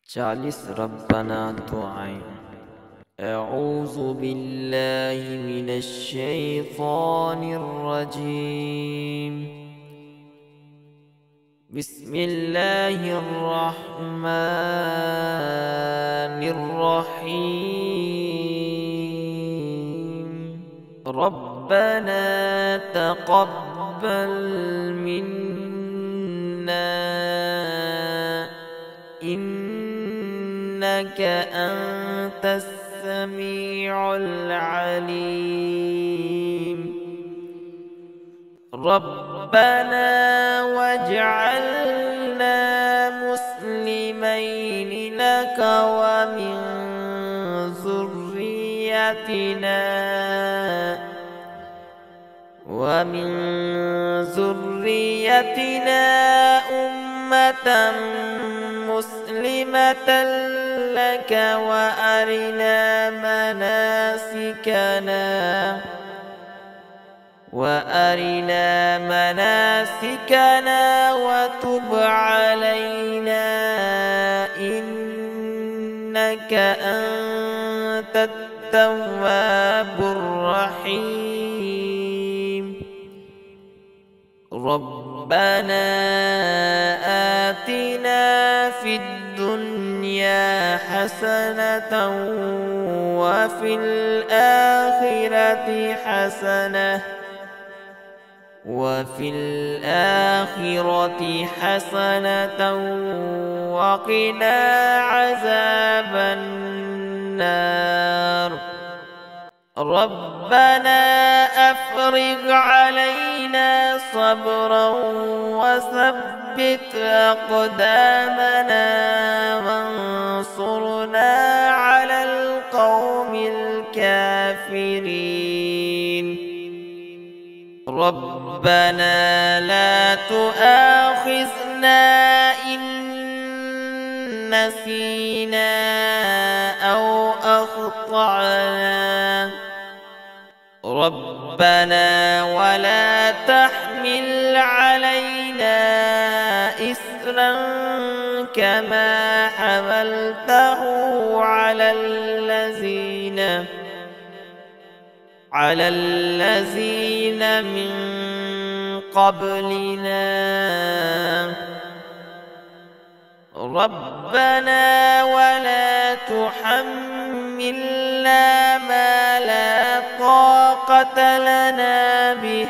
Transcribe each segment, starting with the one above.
40 ربنا दुआएं। أعوذ بالله من الشيطان الرجيم. بسم الله الرحمن الرحيم. ربنا تقبل منا إنك أنت السميع العليم. ربنا واجعلنا مسلمين لك ومن ذريتنا أمة مسلمة لك وأرنا مناسكنا وتب علينا إنك أنت التواب الرحيم. ربنا آتنا في الدنيا حسنة وفي الآخرة حسنة وقنا عذاب النار. ربنا أفرغ علينا صبرا وثبت أقدامنا وانصرنا على القوم الكافرين. ربنا لا تؤاخذنا إن نسينا أو أخطأنا. ربنا ولا تحمل علينا إصرا كما حملته على الذين من قبلنا. ربنا ولا تحملنا ما لا طاقة لنا به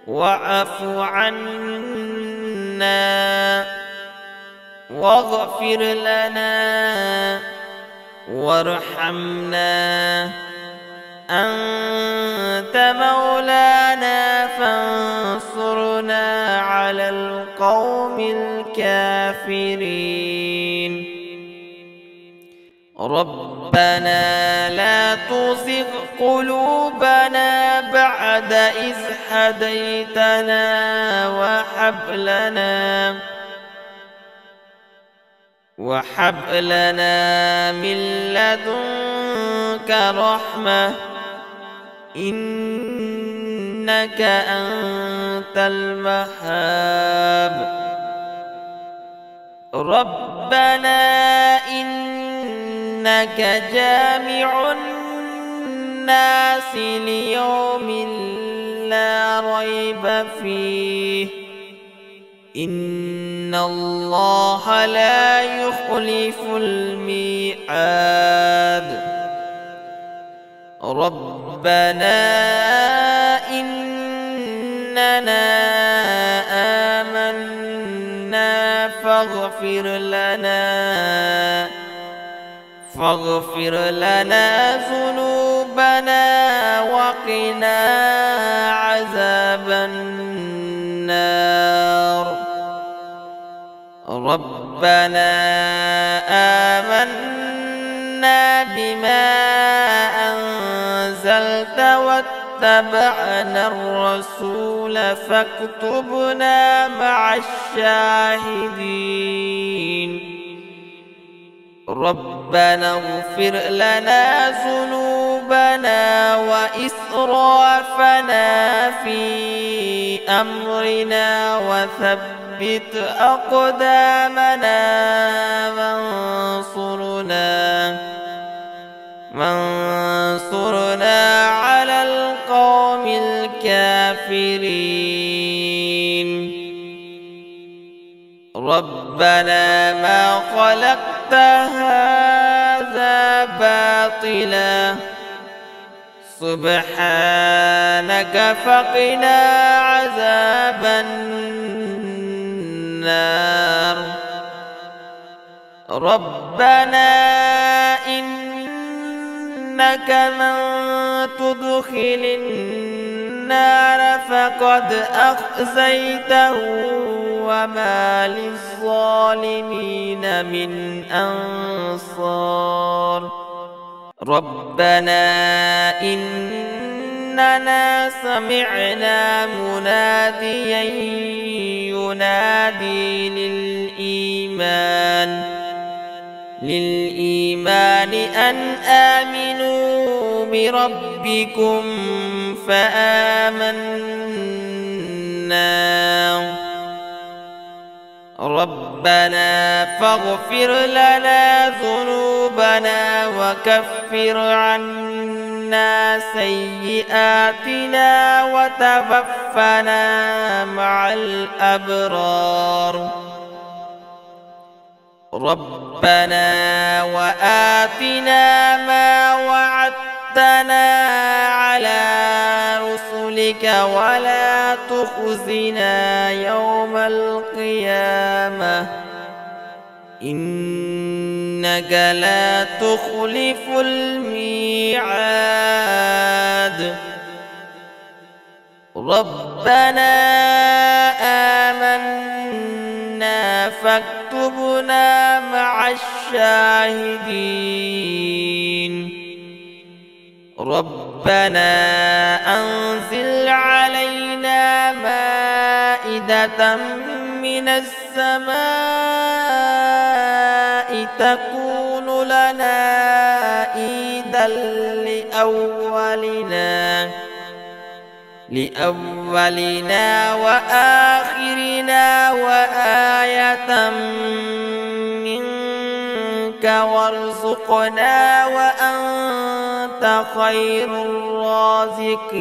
واعف عنا واغفر لنا وارحمنا أنت مولانا فانصرنا على القوم الكافرين. ربنا لا تزغ قلوبنا بعد إذ هديتنا وهب لنا من لدنك رحمة إنك أنت الوهاب. ربنا إنك جامع الناس ليوم لا ريب فيه إن الله لا يخلف الميعاد. ربنا إننا آمنا فاغفر لنا ذنوبنا وقنا عذاب النار. ربنا آمنا بما أنزلت واتبعنا الرسول فاكتبنا مع الشاهدين. ربنا اغفر لنا ذنوبنا وإسرافنا في أمرنا وثبت أقدامنا ما خلقت هذا باطلا سبحانك فقنا عذاب النار ربنا إنك من تدخل النار فقد أخزيته وما للظالمين من أنصار ربنا إننا سمعنا مناديا ينادي للإيمان أن آمنوا بربكم فآمنا ربنا فاغفر لنا ذنوبنا وكفر عنا سيئاتنا وتوفنا مع الأبرار ربنا وآتنا ما وعدتنا على رسلك ولا تخزنا يوم القيامة إنك لا تخلف الميعاد ربنا آمنا فاكتبنا مع الشاهدين ربنا أنزل علينا مائدة من السماء تكون لنا عيدا لأولنا وآخرنا وآية منك وارزقنا وأنت خير الرازقين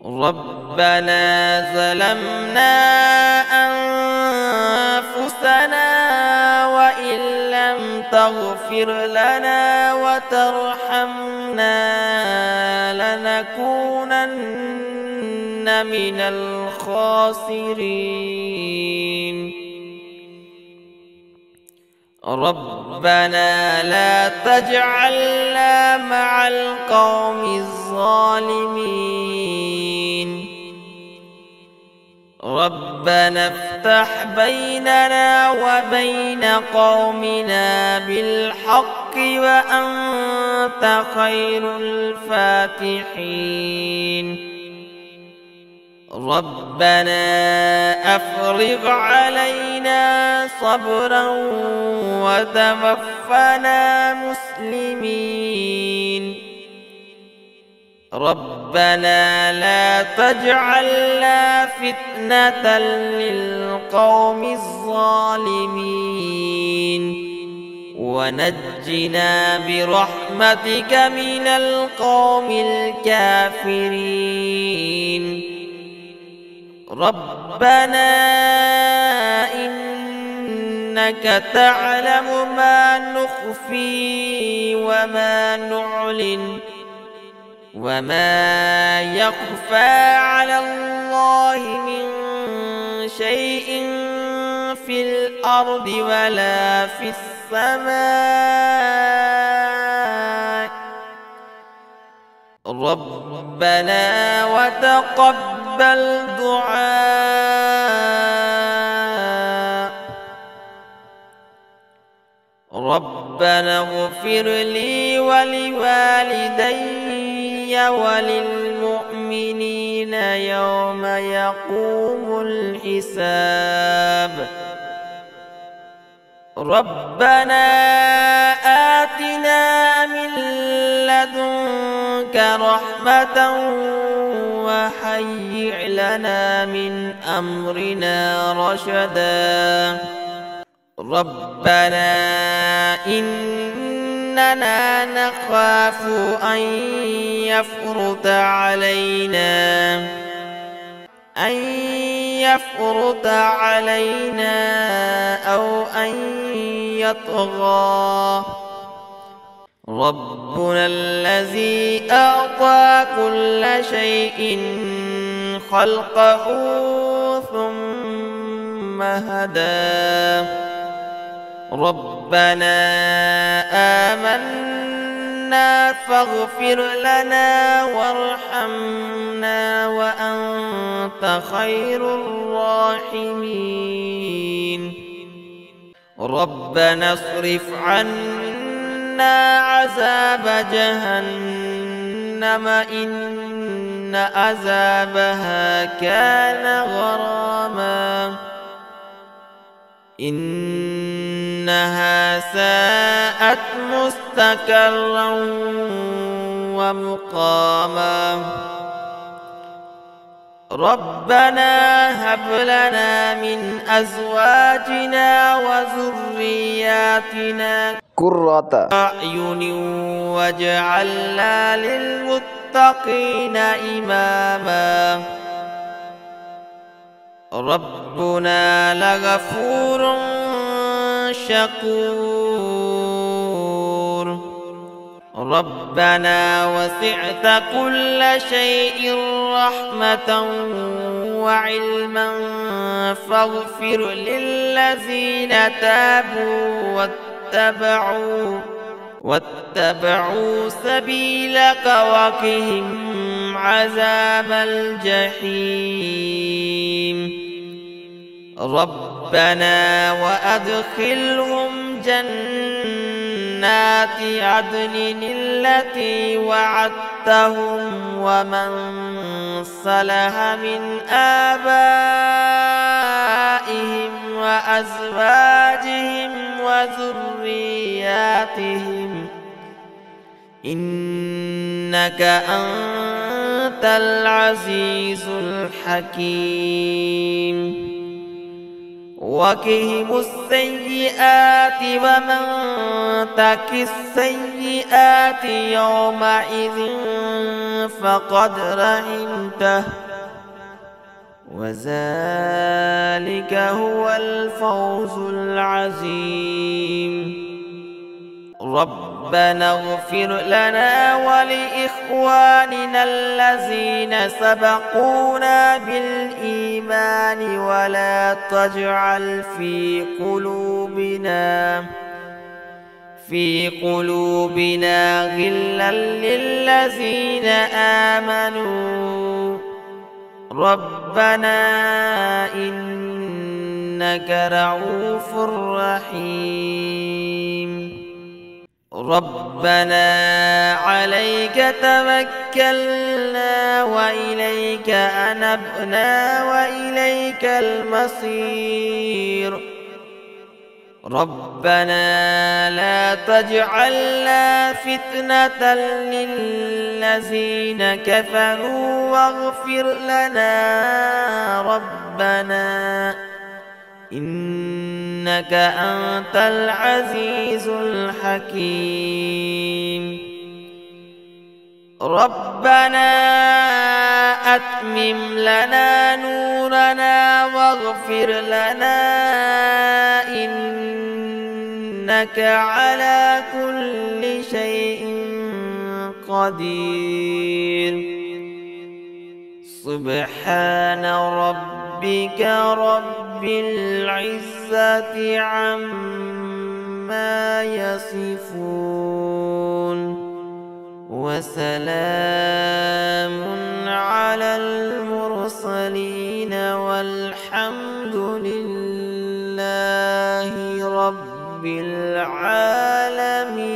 ربنا ظلمنا أنفسنا وإن لم تغفر لنا وترحمنا لنكونن من الخاسرين ربنا لا تجعلنا مع القوم الظالمين ربنا افتح بيننا وبين قومنا بالحق وأنت خير الفاتحين ربنا أفرغ علينا صبرا وتوفنا مسلمين ربنا لا تجعلنا فتنة للقوم الظالمين ونجنا برحمتك من القوم الكافرين ربنا إنك تعلم ما نخفي وما نعلن وما يخفى على الله من شيء في الأرض ولا في السماء ربنا وتقبل دعاء ربنا اغفر لي ولوالدي وللمؤمنين يوم يقوم الحساب ربنا آتنا من لدنك رحمة وهيئ لنا من أمرنا رشدا ربنا إننا نخاف أن يفرط علينا أو أن يطغى. ربنا الذي أعطى كل شيء خلقه ثم هدى. ربنا آمنا فاغفر لنا وارحمنا وأنت خير الراحمين. ربنا اصرف عنا عذاب جهنم إن عذابها كان غراما إنها ساءت مستقرا ومقاما. ربنا هب لنا من أزواجنا وذرياتنا قرة أعين واجعلنا للمتقين إماما. ربنا لغفور شكور. ربنا وسعت كل شيء رحمة وعلما فاغفر للذين تابوا واتبعوا سبيلك وقهم عذاب الجحيم. ربنا وأدخلهم جنات عدن التي وعدتهم ومن صلح من آبائهم وأزواجهم وذرياتهم إنك أنت العزيز الحكيم. وقهم السيئات ومن تك السيئات يومئذ فقد رحمته وذلك هو الفوز العظيم. ربنا اغفر لنا ولإخواننا الذين سبقونا بالإيمان ولا تجعل في قلوبنا غلا للذين آمنوا ربنا إنك رؤوف رحيم. ربنا عليك توكلنا وإليك أنبنا وإليك المصير. ربنا لا تجعلنا فتنة للذين كفروا واغفر لنا ربنا إنك أنت العزيز الحكيم. ربنا أتمم لنا نورنا واغفر لنا إنك على كل شيء قدير. سبحان ربك رب العزة عما يصفون وسلام على المرسلين والحمد لله رب العالمين.